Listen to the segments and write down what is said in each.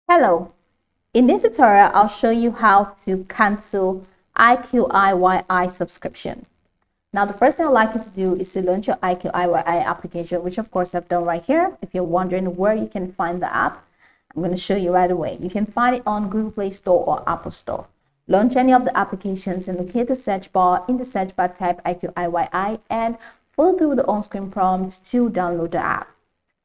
Hello, in this tutorial, I'll show you how to cancel IQIYI subscription. Now, the first thing I'd like you to do is to launch your IQIYI application, which of course I've done right here. If you're wondering where you can find the app, I'm going to show you right away. You can find it on Google Play Store or Apple Store. Launch any of the applications and locate the search bar. In the search bar, type IQIYI and follow through the on-screen prompts to download the app.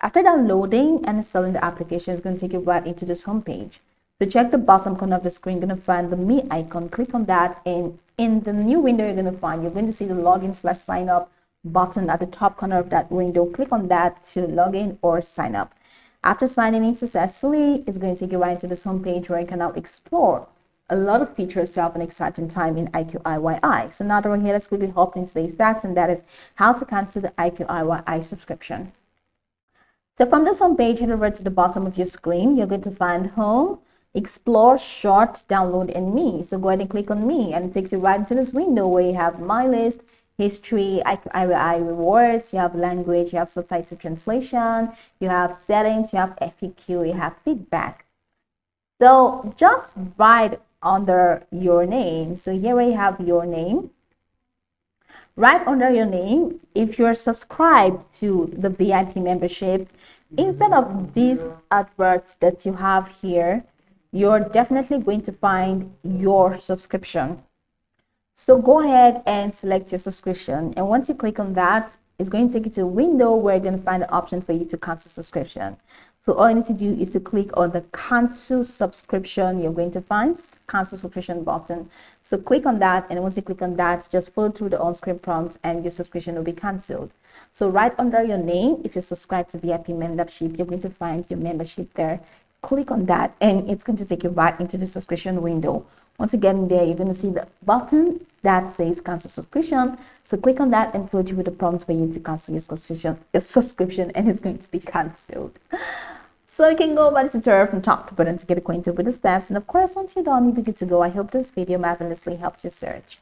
After downloading and installing the application, it's going to take you right into this homepage. So check the bottom corner of the screen, you're going to find the Me icon. Click on that, and in the new window you're going to see the login/sign up button at the top corner of that window. Click on that to log in or sign up. After signing in successfully, it's going to take you right into this homepage where you can now explore a lot of features to have an exciting time in IQIYI. So now that we're here, let's quickly hop into today's facts, and that is how to cancel the IQIYI subscription. So from this homepage, head over to the bottom of your screen. You're going to find Home, Explore, Short, Download, and Me. So go ahead and click on Me, and it takes you right into this window where you have My List, History, IQIYI Rewards, you have Language, you have Subtitle Translation, you have Settings, you have FAQ, you have Feedback. So just right under your name. So here we have your name. Right under your name, if you're subscribed to the VIP membership, instead of these adverts that you have here, you're definitely going to find your subscription. So go ahead and select your subscription. And once you click on that, it's going to take you to a window where you're going to find an option for you to cancel subscription. So all you need to do is to click on the cancel subscription. You're going to find cancel subscription button. So click on that, and once you click on that, just follow through the on-screen prompt and your subscription will be canceled. So right under your name, if you're subscribed to VIP membership, you're going to find your membership there. Click on that, and it's going to take you right into the subscription window. Once you get in there, you're going to see the button that says cancel subscription. So click on that and follow through with the prompts for you to cancel your subscription, and it's going to be canceled. So you can go over the tutorial from top to bottom to get acquainted with the steps. And of course, once you're done, you'll be good to go. I hope this video marvelously helped your search.